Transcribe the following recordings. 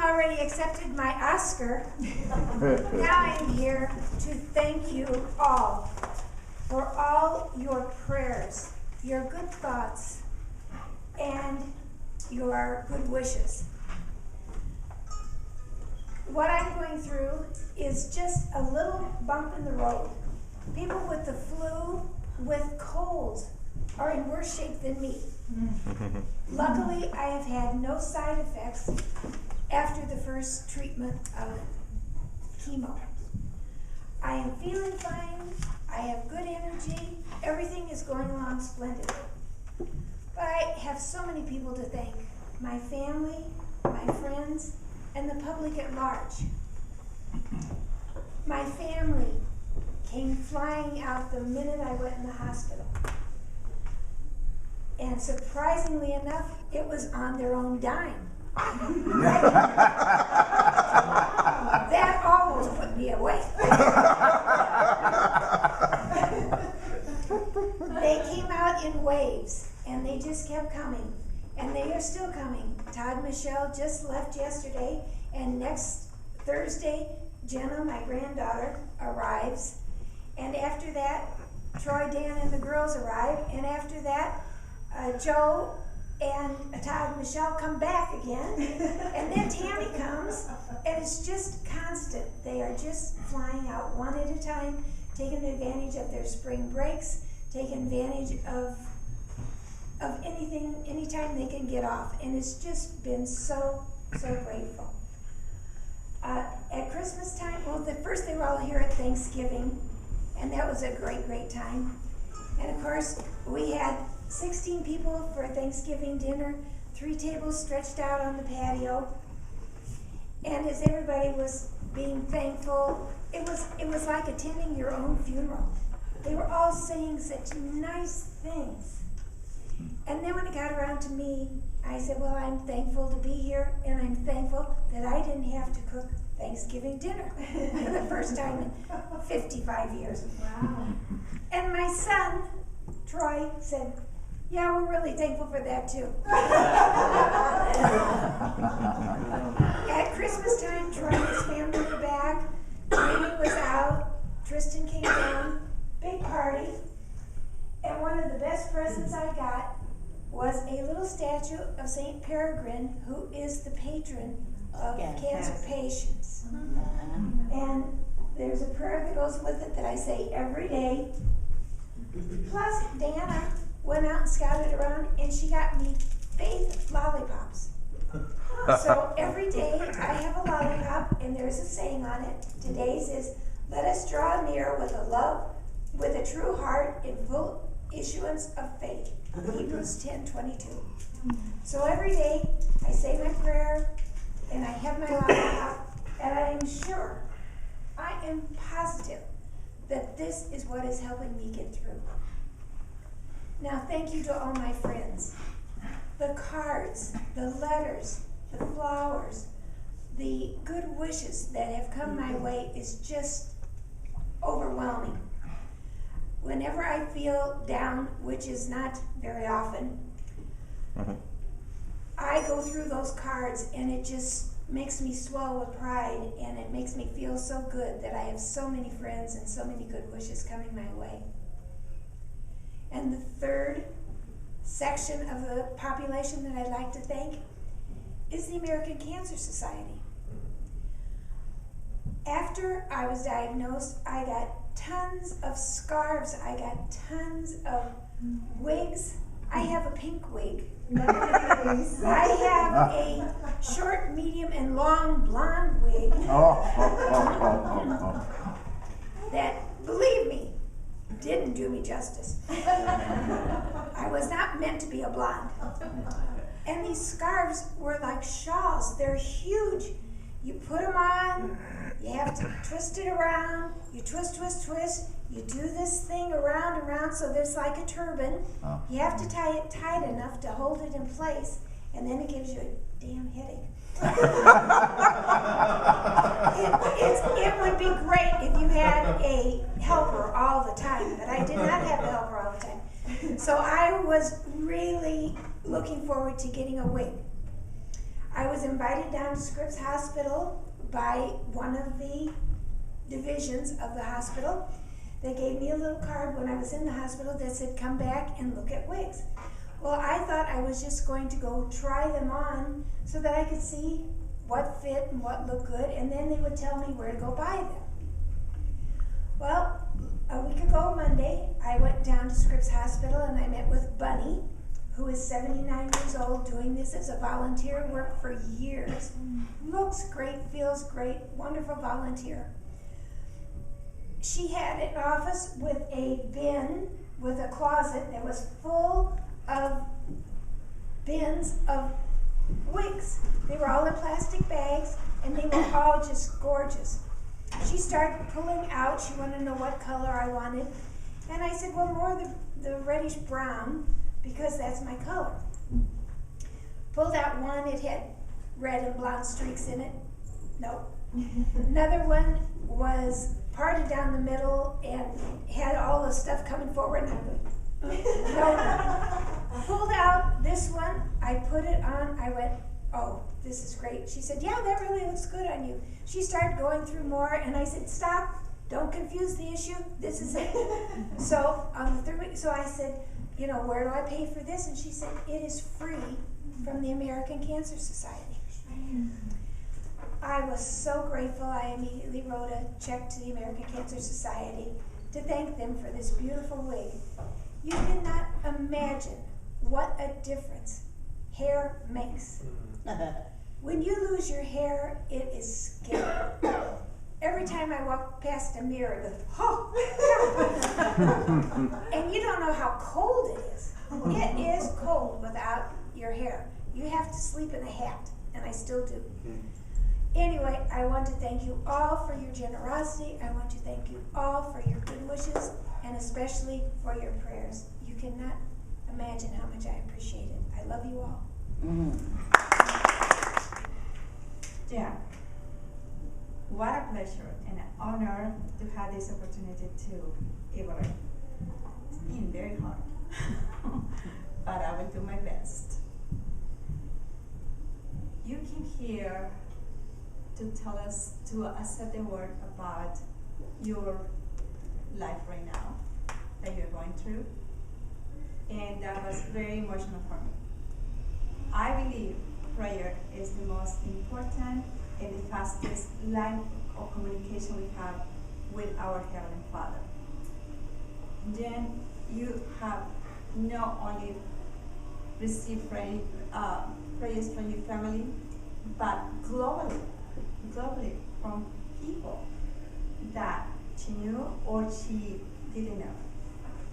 already accepted my Oscar, now I'm here to thank you all for all your prayers, your good thoughts, and your good wishes. What I'm going through is just a little bump in the road. People with the flu, with colds, are in worse shape than me. Luckily, I have had no side effects after the first treatment of chemo. I am feeling fine, I have good energy, everything is going along splendidly. But I have so many people to thank, my family, my friends, and the public at large. My family came flying out the minute I went in the hospital. And surprisingly enough, it was on their own dime. That almost put me away. They came out in waves, and they just kept coming. And they are still coming. Todd and Michelle just left yesterday, and next Thursday, Jenna, my granddaughter, arrives. And after that, Troy, Dan, and the girls arrive. And after that, Joe and Todd and Michelle come back again. And then Tammy comes, and it's just constant. They are just flying out one at a time, taking advantage of their spring breaks, taking advantage of anything, anytime they can get off. And it's just been so grateful. At Christmas time, well, first they were all here at Thanksgiving, and that was a great time. And of course, we had 16 people for Thanksgiving dinner, 3 tables stretched out on the patio. And as everybody was being thankful, it was like attending your own funeral. They were all saying such nice things. And then when it got around to me, I said, well, I'm thankful to be here, and I'm thankful that I didn't have to cook Thanksgiving dinner for the first time in 55 years. Wow. And my son, Troy, said, yeah, we're really thankful for that too. At Christmas time, Troy and his family were back, Jamie was out, Tristan came down, big party, and one of the best presents I got was a little statue of St. Peregrine, who is the patron of cancer patients. And there's a prayer that goes with it that I say every day. Plus, Dana went out and scouted around, and she got me faith lollipops. So every day I have a lollipop, and there's a saying on it. Today's is, let us draw near with a love, with a true heart in full issuance of faith. Hebrews 10:22. So every day I say my prayer, and I have my lollipop, and I am sure, I am positive that this is what is helping me get through. Now, thank you to all my friends. The cards, the letters, the flowers, the good wishes that have come my way is just overwhelming. Whenever I feel down, which is not very often, I go through those cards, and it just makes me swell with pride, and it makes me feel so good that I have so many friends and so many good wishes coming my way. And the third section of the population that I'd like to thank is the American Cancer Society. After I was diagnosed, I got tons of scarves, I got tons of wigs. I have a pink wig. I have a short, medium, and long blonde wig that, believe me, didn't do me justice. I was not meant to be a blonde. And these scarves were like shawls. They're huge. You put them on, you have to twist it around, you twist, you do this thing around, so there's like a turban. You have to tie it tight enough to hold it in place, and then it gives you a damn headache. It would be great if you had a helper all the time, but I did not have a helper all the time. So I was really looking forward to getting a wig. I was invited down to Scripps Hospital by one of the divisions of the hospital. They gave me a little card when I was in the hospital that said, come back and look at wigs. Well, I thought I was just going to go try them on so that I could see what fit and what looked good, and then they would tell me where to go buy them. Well, a week ago Monday, I went down to Scripps Hospital and I met with Bunny, who is 79 years old, doing this as a volunteer, worked for years. Looks great, feels great, wonderful volunteer. She had an office with a bin, with a closet that was full of bins of wigs. They were all in plastic bags, and they were all just gorgeous. She started pulling out. She wanted to know what color I wanted. And I said, well, more the reddish brown, because that's my color. Pulled out one. It had red and blonde streaks in it. Nope. Another one was parted down the middle and had all the stuff coming forward. And I went, no. Pulled out this one. I put it on. I went, oh, this is great. She said, yeah, that really looks good on you. She started going through more, and I said, stop. Don't confuse the issue. This is it. So on the third week, so I said, you know, where do I pay for this? And she said, it is free from the American Cancer Society. I was so grateful. I immediately wrote a check to the American Cancer Society to thank them for this beautiful wig. You cannot imagine what a difference hair makes. When you lose your hair, it is scary. Every time I walk past a mirror, it goes, oh, and you don't know how cold it is. It is cold without your hair. You have to sleep in a hat, and I still do. Anyway, I want to thank you all for your generosity. I want to thank you all for your good wishes, and especially for your prayers. You cannot imagine how much I appreciate it. I love you all. Yeah. What a pleasure and an honor to have this opportunity to evaluate. It's been very hard, but I will do my best. You came here to tell us, to accept the word about your life right now that you're going through, and that was very emotional for me. I believe prayer is the most important and the fastest line of communication we have with our Heavenly Father. Then you have not only received prayers from your family, but globally from people that she knew or she didn't know,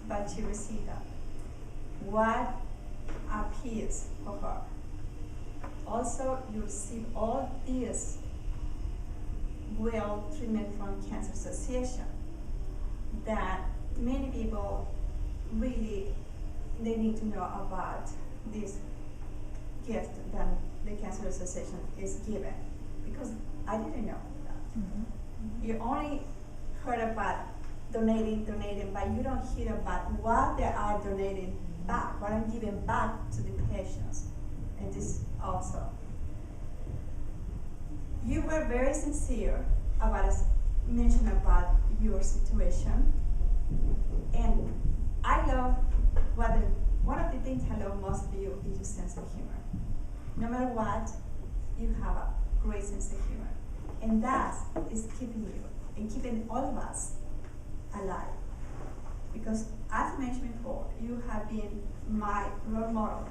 but she received that. What a peace for her. Also, you receive all this well treatment from Cancer Association that many people really, they need to know about this gift that the Cancer Association is given, because I didn't know that. You only heard about donating, but you don't hear about what they are donating back, what I'm giving back to the patients. And this also. You were very sincere about mentioning about your situation, and I love one of the things I love most of you is your sense of humor. No matter what, you have a great sense of humor, and that is keeping you and keeping all of us alive. Because as mentioned before, you have been my role model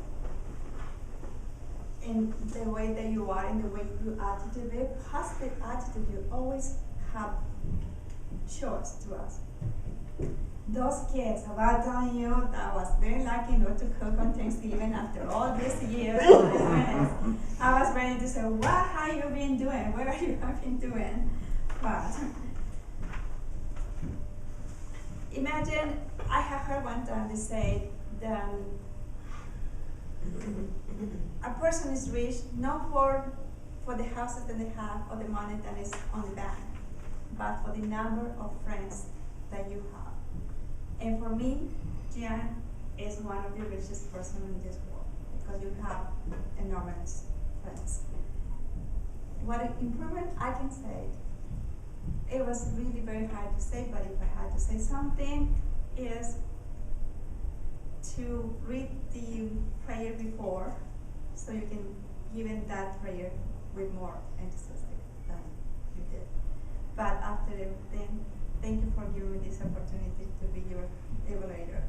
in the way that you are, in the way you attitude, very positive attitude you always have showed to us. Those kids, about telling you that I was very lucky not to cook on Thanksgiving after all these years. I was ready to say, what have you been doing? What have you been doing? But imagine, I have heard one time they say that a person is rich not for the houses that they have or the money that is on the bank, but for the number of friends that you have. And for me, Jan is one of the richest person in this world because you have enormous friends. what improvement I can say, it was really very hard to say, but if I had to say something, is to read the prayer before, so you can give in that prayer with more emphasis than you did. But after everything, thank you for giving me this opportunity to be your evaluator.